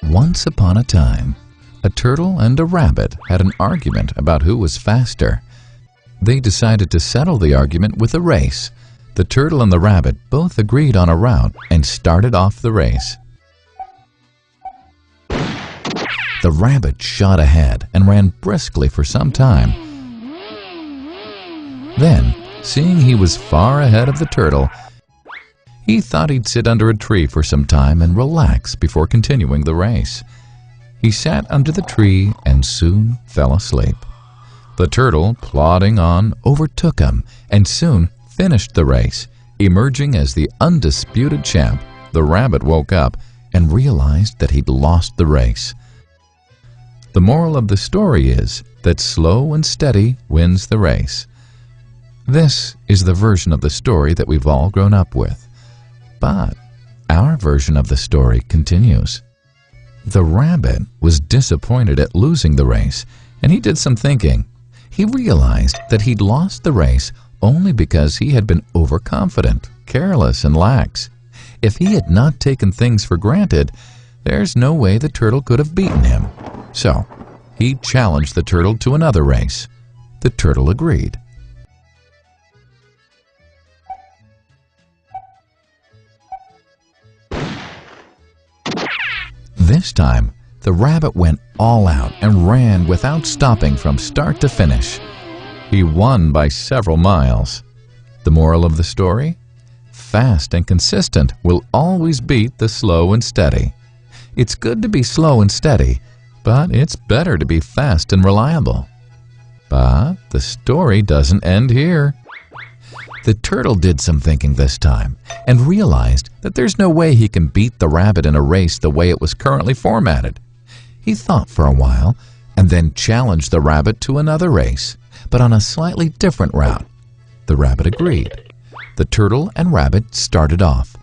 Once upon a time, a turtle and a rabbit had an argument about who was faster. They decided to settle the argument with a race. The turtle and the rabbit both agreed on a route and started off the race. The rabbit shot ahead and ran briskly for some time. Then, seeing he was far ahead of the turtle, he thought he'd sit under a tree for some time and relax before continuing the race. He sat under the tree and soon fell asleep. The turtle, plodding on, overtook him and soon finished the race. Emerging as the undisputed champ, the rabbit woke up and realized that he'd lost the race. The moral of the story is that slow and steady wins the race. This is the version of the story that we've all grown up with. But our version of the story continues. The rabbit was disappointed at losing the race, and he did some thinking. He realized that he'd lost the race only because he had been overconfident, careless, and lax. If he had not taken things for granted, there's no way the turtle could have beaten him. So, he challenged the turtle to another race. The turtle agreed. This time, the rabbit went all out and ran without stopping from start to finish. He won by several miles. The moral of the story? Fast and consistent will always beat the slow and steady. It's good to be slow and steady, but it's better to be fast and reliable. But the story doesn't end here. The turtle did some thinking this time and realized that there's no way he can beat the rabbit in a race the way it was currently formatted. He thought for a while and then challenged the rabbit to another race, but on a slightly different route. The rabbit agreed. The turtle and rabbit started off.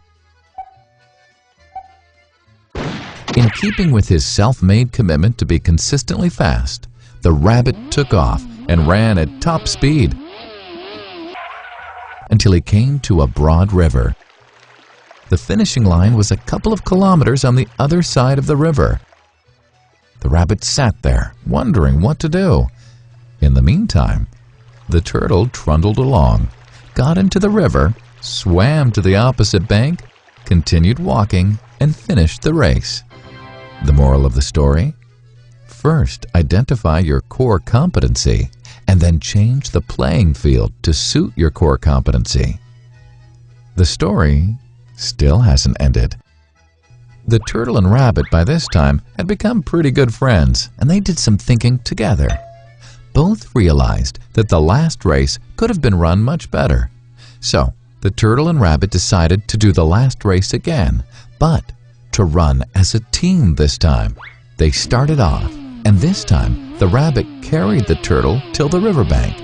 In keeping with his self-made commitment to be consistently fast, the rabbit took off and ran at top speed until he came to a broad river. The finishing line was a couple of kilometers on the other side of the river. The rabbit sat there, wondering what to do. In the meantime, the turtle trundled along, got into the river, swam to the opposite bank, continued walking, and finished the race. The moral of the story? First, identify your core competency, and then change the playing field to suit your core competency. The story still hasn't ended. The turtle and rabbit by this time had become pretty good friends, and they did some thinking together. Both realized that the last race could have been run much better. So, the turtle and rabbit decided to do the last race again, but to run as a team this time. They started off, and this time the rabbit carried the turtle till the riverbank.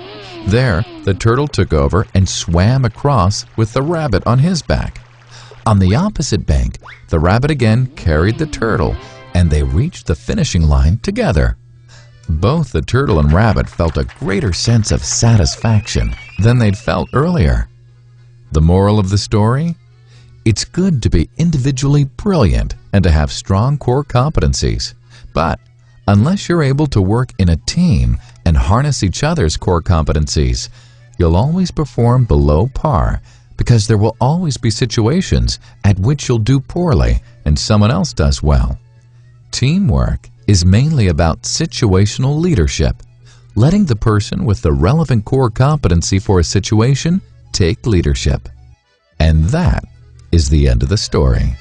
There, the turtle took over and swam across with the rabbit on his back. On the opposite bank, the rabbit again carried the turtle, and they reached the finishing line together. Both the turtle and rabbit felt a greater sense of satisfaction than they'd felt earlier. The moral of the story? It's good to be individually brilliant and to have strong core competencies. But unless you're able to work in a team and harness each other's core competencies, you'll always perform below par, because there will always be situations at which you'll do poorly and someone else does well. Teamwork is mainly about situational leadership, letting the person with the relevant core competency for a situation take leadership. And that is the end of the story.